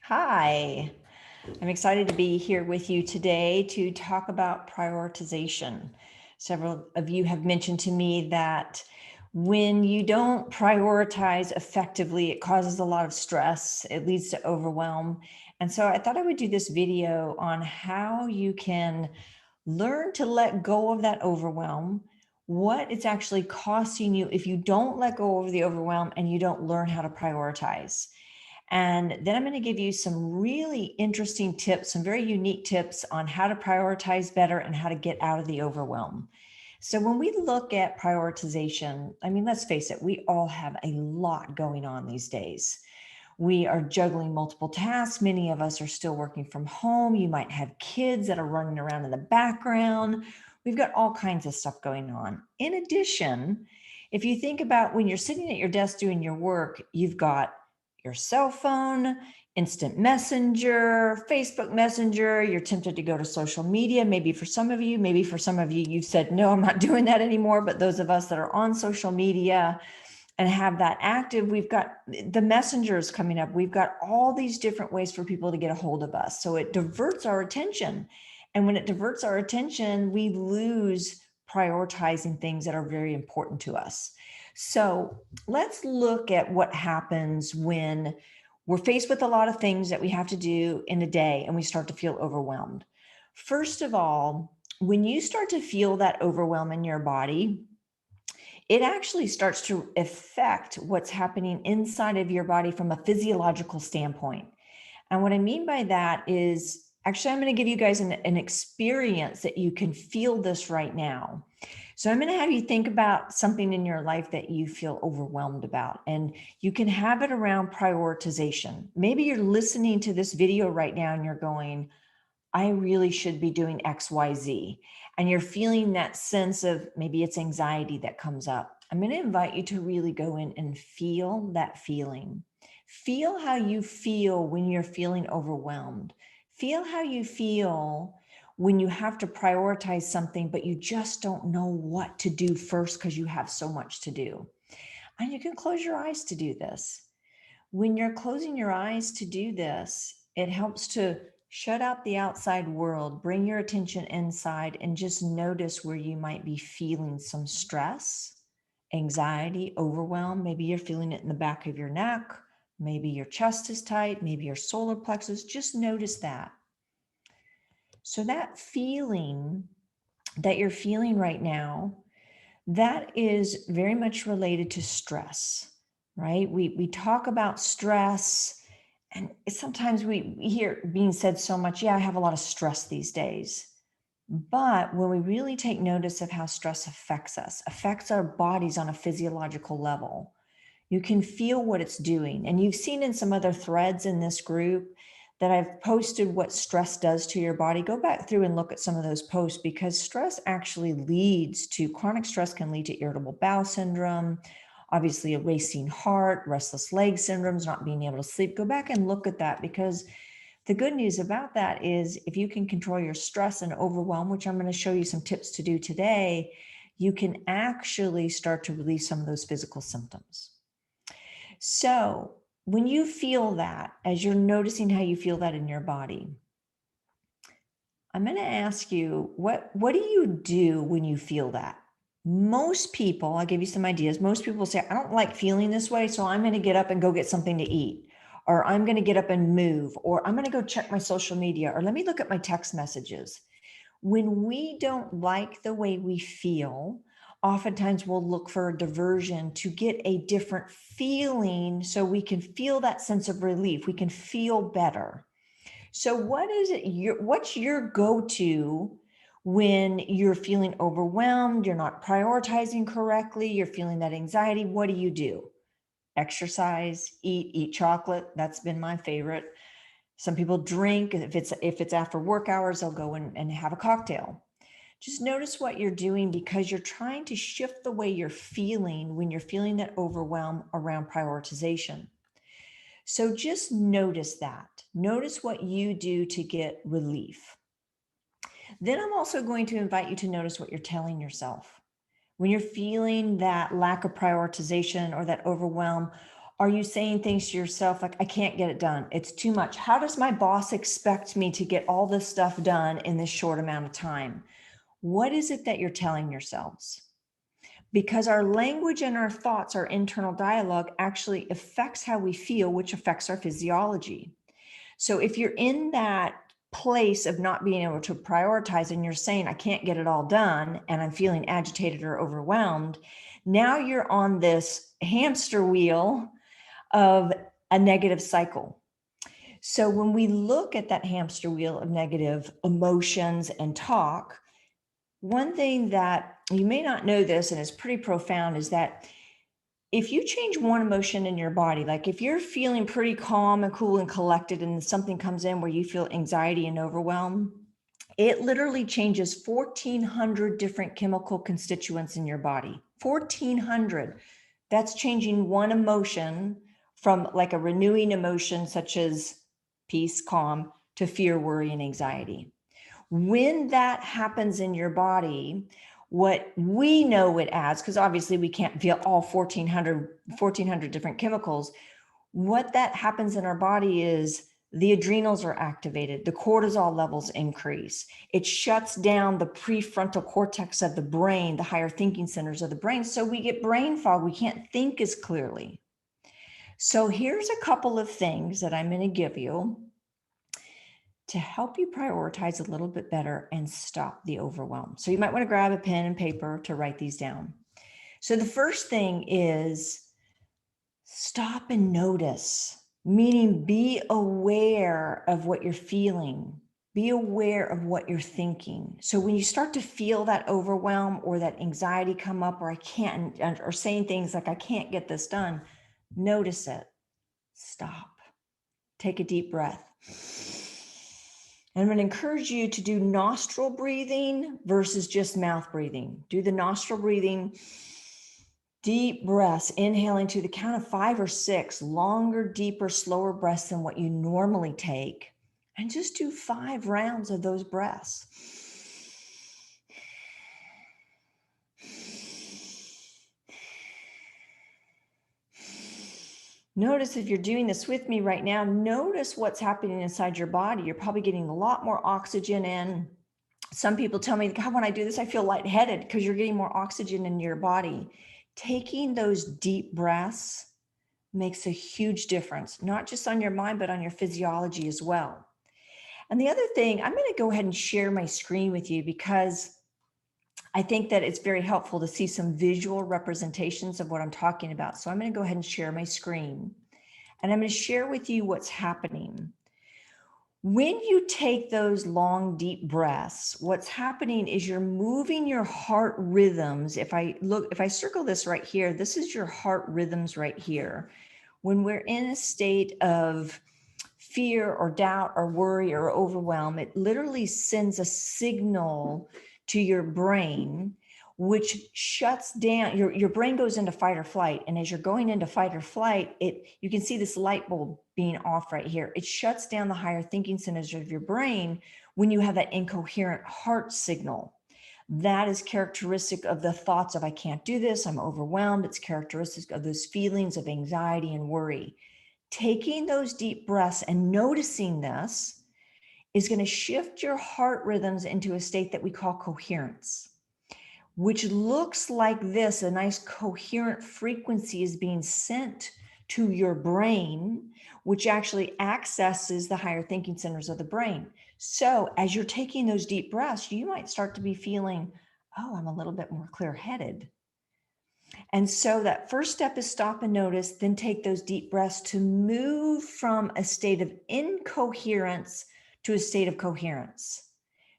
Hi, I'm excited to be here with you today to talk about prioritization. Several of you have mentioned to me that when you don't prioritize effectively, it causes a lot of stress, it leads to overwhelm. And so I thought I would do this video on how you can learn to let go of that overwhelm, what it's actually costing you if you don't let go of the overwhelm and you don't learn how to prioritize. And then I'm going to give you some really interesting tips, some very unique tips on how to prioritize better and how to get out of the overwhelm. So, when we look at prioritization, I mean, let's face it, we all have a lot going on these days. We are juggling multiple tasks. Many of us are still working from home. You might have kids that are running around in the background. We've got all kinds of stuff going on. In addition, if you think about when you're sitting at your desk doing your work, you've got your cell phone, instant messenger, Facebook Messenger. You're tempted to go to social media. Maybe for some of you, you've said, no, I'm not doing that anymore. But those of us that are on social media and have that active, we've got the messengers coming up. We've got all these different ways for people to get a hold of us. So it diverts our attention. And when it diverts our attention, we lose prioritizing things that are very important to us. So let's look at what happens when we're faced with a lot of things that we have to do in a day and we start to feel overwhelmed. First of all, when you start to feel that overwhelm in your body, it actually starts to affect what's happening inside of your body from a physiological standpoint. And what I mean by that is actually, I'm going to give you guys an experience that you can feel this right now. So I'm going to have you think about something in your life that you feel overwhelmed about, and you can have it around prioritization. Maybe you're listening to this video right now and you're going, I really should be doing XYZ. And you're feeling that sense of maybe it's anxiety that comes up. I'm going to invite you to really go in and feel that feeling. Feel how you feel when you're feeling overwhelmed. Feel how you feel when you have to prioritize something, but you just don't know what to do first because you have so much to do. And you can close your eyes to do this. When you're closing your eyes to do this, it helps to shut out the outside world, bring your attention inside, and just notice where you might be feeling some stress, anxiety, overwhelm. Maybe you're feeling it in the back of your neck. Maybe your chest is tight. Maybe your solar plexus. Just notice that. So, that feeling that you're feeling right now, that is very much related to stress, right? We talk about stress, and sometimes we hear being said so much, yeah, I have a lot of stress these days. But when we really take notice of how stress affects us, affects our bodies on a physiological level, you can feel what it's doing. And you've seen in some other threads in this group that I've posted what stress does to your body. Go back through and look at some of those posts, because stress actually leads to chronic stress, can lead to irritable bowel syndrome, obviously a racing heart, restless leg syndromes, not being able to sleep. Go back and look at that, because the good news about that is if you can control your stress and overwhelm, which I'm going to show you some tips to do today, you can actually start to release some of those physical symptoms. So, when you feel that, as you're noticing how you feel that in your body, I'm going to ask you, what do you do when you feel that? Most people, I'll give you some ideas. Most people say, I don't like feeling this way, so I'm going to get up and go get something to eat, or I'm going to get up and move, or I'm going to go check my social media, or let me look at my text messages. When we don't like the way we feel, oftentimes we'll look for a diversion to get a different feeling so we can feel that sense of relief. We can feel better. So what's your go-to when you're feeling overwhelmed, you're not prioritizing correctly, you're feeling that anxiety? What do? Exercise, eat chocolate. That's been my favorite. Some people drink. If it's after work hours, they'll go and have a cocktail. Just notice what you're doing, because you're trying to shift the way you're feeling when you're feeling that overwhelm around prioritization. So just notice that. Notice what you do to get relief. Then I'm also going to invite you to notice what you're telling yourself. When you're feeling that lack of prioritization or that overwhelm, Are you saying things to yourself like, I can't get it done? It's too much. How does my boss expect me to get all this stuff done in this short amount of time? What is it that you're telling yourselves? Because our language and our thoughts, our internal dialogue actually affects how we feel, which affects our physiology. So if you're in that place of not being able to prioritize and you're saying, I can't get it all done, and I'm feeling agitated or overwhelmed, now you're on this hamster wheel of a negative cycle. So when we look at that hamster wheel of negative emotions and talk, one thing that you may not know this, and it's pretty profound, is that if you change one emotion in your body, like if you're feeling pretty calm and cool and collected and something comes in where you feel anxiety and overwhelm, it literally changes 1,400 different chemical constituents in your body. 1,400. That's changing one emotion from like a renewing emotion such as peace, calm, to fear, worry, and anxiety. When that happens in your body, what we know it as, because obviously we can't feel all 1,400 different chemicals, what that happens in our body is the adrenals are activated, the cortisol levels increase. It shuts down the prefrontal cortex of the brain, the higher thinking centers of the brain. So we get brain fog. We can't think as clearly. So here's a couple of things that I'm going to give you to help you prioritize a little bit better and stop the overwhelm. So you might want to grab a pen and paper to write these down. So the first thing is stop and notice, meaning be aware of what you're feeling. Be aware of what you're thinking. So when you start to feel that overwhelm or that anxiety come up, or I can't, or saying things like, I can't get this done, notice it. Stop. Take a deep breath. And I'm going to encourage you to do nostril breathing versus just mouth breathing. Do the nostril breathing, deep breaths, inhaling to the count of 5 or 6, longer, deeper, slower breaths than what you normally take. And just do 5 rounds of those breaths. Notice if you're doing this with me right now, notice what's happening inside your body. You're probably getting a lot more oxygen in. Some people tell me, God, when I do this, I feel lightheaded, because you're getting more oxygen in your body. Taking those deep breaths makes a huge difference, not just on your mind, but on your physiology as well. And the other thing, I'm going to go ahead and share my screen with you, because I think that it's very helpful to see some visual representations of what I'm talking about. So I'm going to go ahead and share my screen, and I'm going to share with you what's happening. When you take those long, deep breaths, what's happening is you're moving your heart rhythms. If I circle this right here, this is your heart rhythms right here. When we're in a state of fear or doubt or worry or overwhelm, it literally sends a signal to your brain, which shuts down, your brain goes into fight or flight. And as you're going into fight or flight, you can see this light bulb being off right here. It shuts down the higher thinking centers of your brain when you have that incoherent heart signal. That is characteristic of the thoughts of, I can't do this, I'm overwhelmed. It's characteristic of those feelings of anxiety and worry. Taking those deep breaths and noticing this is going to shift your heart rhythms into a state that we call coherence, which looks like this. A nice coherent frequency is being sent to your brain, which actually accesses the higher thinking centers of the brain. So as you're taking those deep breaths, you might start to be feeling, oh, I'm a little bit more clear-headed. And so that first step is stop and notice, then take those deep breaths to move from a state of incoherence to a state of coherence.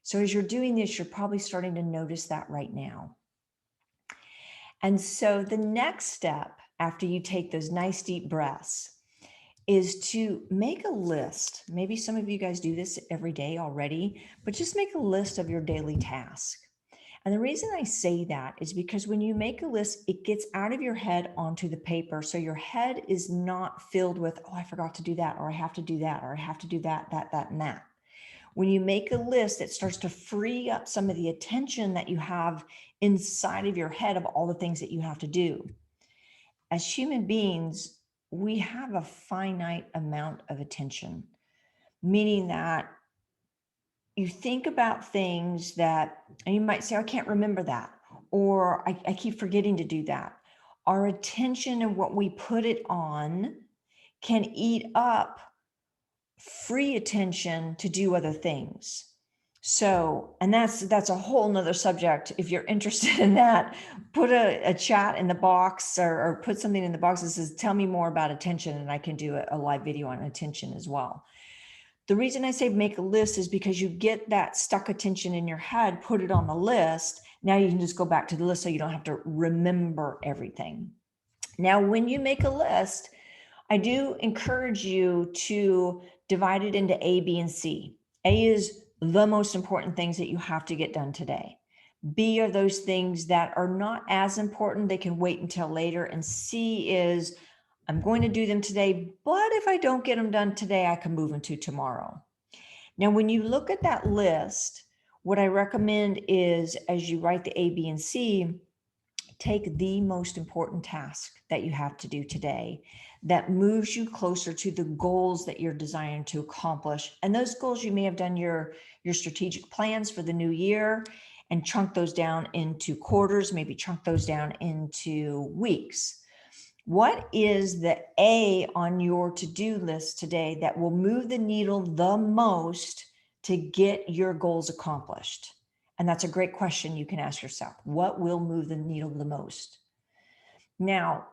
So as you're doing this, you're probably starting to notice that right now. And so the next step after you take those nice deep breaths is to make a list. Maybe some of you guys do this every day already, but just make a list of your daily task. And the reason I say that is because when you make a list, it gets out of your head onto the paper. So your head is not filled with, oh, I forgot to do that, or I have to do that, or I have to do that, and that. When you make a list, it starts to free up some of the attention that you have inside of your head of all the things that you have to do. As human beings, we have a finite amount of attention, meaning that you think about things that, and you might say, I can't remember that, or I keep forgetting to do that. Our attention and what we put it on can eat up free attention to do other things. So, and that's a whole nother subject. If you're interested in that, put a chat in the box, or put something in the box that says, tell me more about attention, and I can do a live video on attention as well. The reason I say make a list is because you get that stuck attention in your head, put it on the list. Now you can just go back to the list so you don't have to remember everything. Now, when you make a list, I do encourage you to divide it into A, B, and C. A is the most important things that you have to get done today. B are those things that are not as important, they can wait until later. And C is, I'm going to do them today, but if I don't get them done today, I can move them to tomorrow. Now, when you look at that list, what I recommend is, as you write the A, B, and C, take the most important task that you have to do today that moves you closer to the goals that you're desiring to accomplish. And those goals, you may have done your strategic plans for the new year and chunk those down into quarters, maybe chunk those down into weeks. What is the A on your to-do list today that will move the needle the most to get your goals accomplished? And that's a great question you can ask yourself. What will move the needle the most? Now,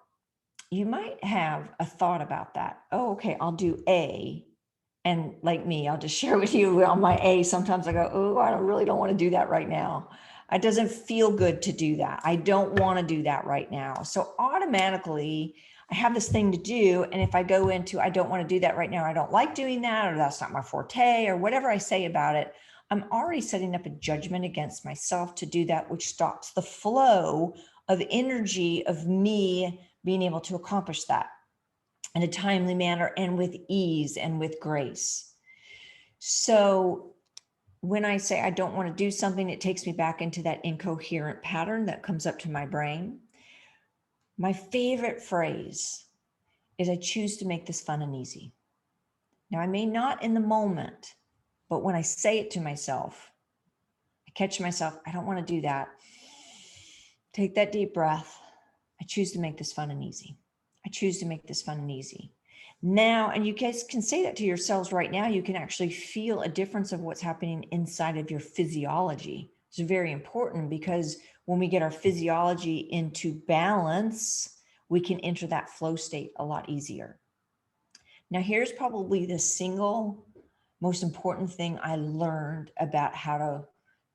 you might have a thought about that. Oh, okay, I'll do A. And like me, I'll just share with you on my A. Sometimes I go, oh, I really don't want to do that right now. It doesn't feel good to do that. I don't want to do that right now. So automatically, I have this thing to do. And if I go into, I don't want to do that right now, I don't like doing that, or that's not my forte, or whatever I say about it, I'm already setting up a judgment against myself to do that, which stops the flow of energy of me being able to accomplish that in a timely manner and with ease and with grace. So when I say I don't want to do something, it takes me back into that incoherent pattern that comes up to my brain. My favorite phrase is, I choose to make this fun and easy. Now, I may not in the moment, but when I say it to myself, I catch myself, I don't want to do that. Take that deep breath. I choose to make this fun and easy. I choose to make this fun and easy. Now, and you guys can say that to yourselves right now, you can actually feel a difference of what's happening inside of your physiology. It's very important, because when we get our physiology into balance, we can enter that flow state a lot easier. Now, here's probably the single most important thing I learned about how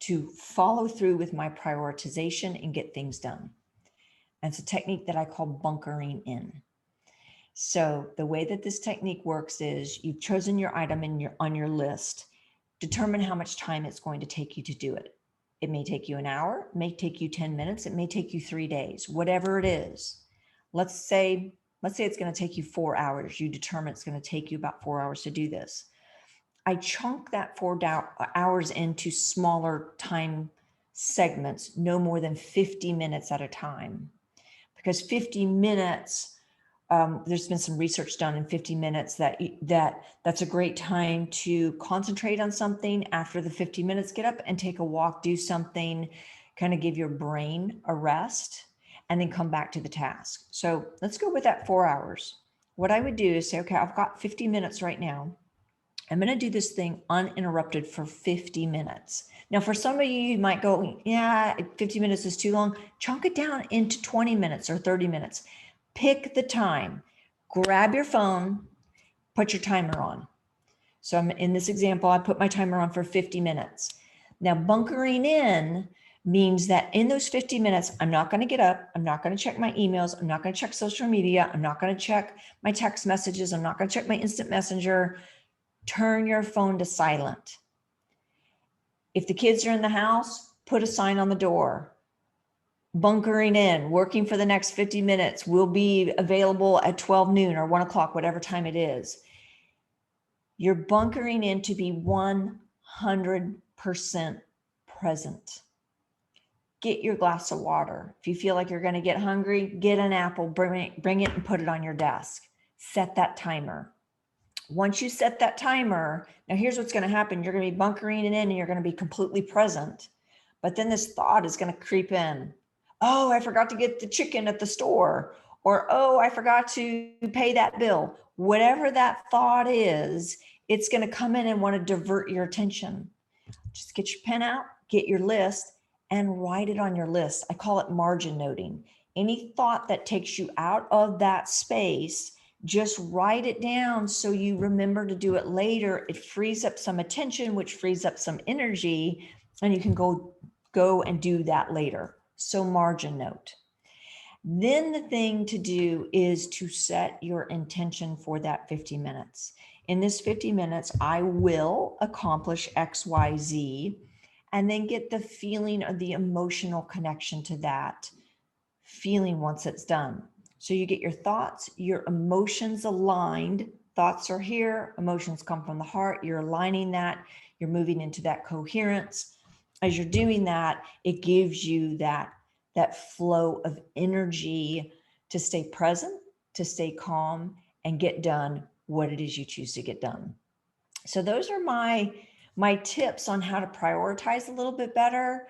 to follow through with my prioritization and get things done. And it's a technique that I call bunkering in. So the way that this technique works is, you've chosen your item on your list. Determine how much time it's going to take you to do it. It may take you an hour, it may take you 10 minutes, it may take you 3 days, whatever it is. Let's say it's going to take you 4 hours. You determine it's going to take you about 4 hours to do this. I chunk that 4 hours into smaller time segments, no more than 50 minutes at a time, because 50 minutes, there's been some research done in 50 minutes that's a great time to concentrate on something. After the 50 minutes, get up and take a walk, do something, kind of give your brain a rest, and then come back to the task. So let's go with that 4 hours. What I would do is say, okay, I've got 50 minutes right now. I'm going to do this thing uninterrupted for 50 minutes. Now, for some of you might go, yeah, 50 minutes is too long. Chunk it down into 20 minutes or 30 minutes. Pick the time, grab your phone, put your timer on. So I'm in this example, I put my timer on for 50 minutes. Now, bunkering in means that in those 50 minutes, I'm not going to get up. I'm not going to check my emails. I'm not going to check social media. I'm not going to check my text messages. I'm not going to check my instant messenger. Turn your phone to silent. If the kids are in the house, put a sign on the door. Bunkering in, working for the next 50 minutes, will be available at 12 noon or 1 o'clock, whatever time it is. You're bunkering in to be 100% present. Get your glass of water. If you feel like you're going to get hungry, get an apple, bring it and put it on your desk. set that timer. Once you set that timer, now here's what's going to happen. You're going to be bunkering it in and you're going to be completely present. But then this thought is going to creep in. Oh, I forgot to get the chicken at the store. Or, oh, I forgot to pay that bill. Whatever that thought is, it's going to come in and want to divert your attention. Just get your pen out, get your list, and write it on your list. I call it margin noting. Any thought that takes you out of that space, just write it down so you remember to do it later. It frees up some attention, which frees up some energy, and you can go and do that later. So margin note. Then the thing to do is to set your intention for that 50 minutes. In this 50 minutes, I will accomplish X, Y, Z, and then get the feeling of the emotional connection to that feeling once it's done. So you get your thoughts, your emotions aligned. Thoughts are here, emotions come from the heart. You're aligning that, you're moving into that coherence. As you're doing that, it gives you that flow of energy to stay present, to stay calm, and get done what it is you choose to get done. So those are my tips on how to prioritize a little bit better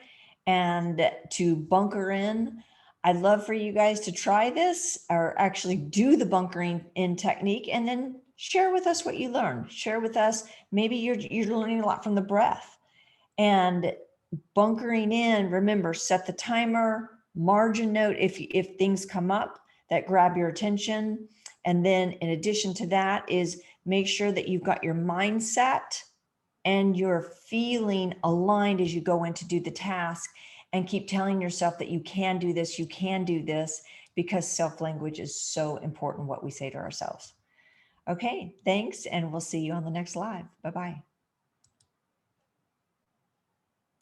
and to bunker in. I'd love for you guys to try this or actually do the bunkering in technique and then share with us what you learned. Share with us, maybe you're learning a lot from the breath. And bunkering in, remember, set the timer, margin note if things come up that grab your attention. And then in addition to that is make sure that you've got your mindset and your feeling aligned as you go in to do the task, and keep telling yourself that you can do this, because self-language is so important, what we say to ourselves. Okay, thanks. And we'll see you on the next live. Bye-bye.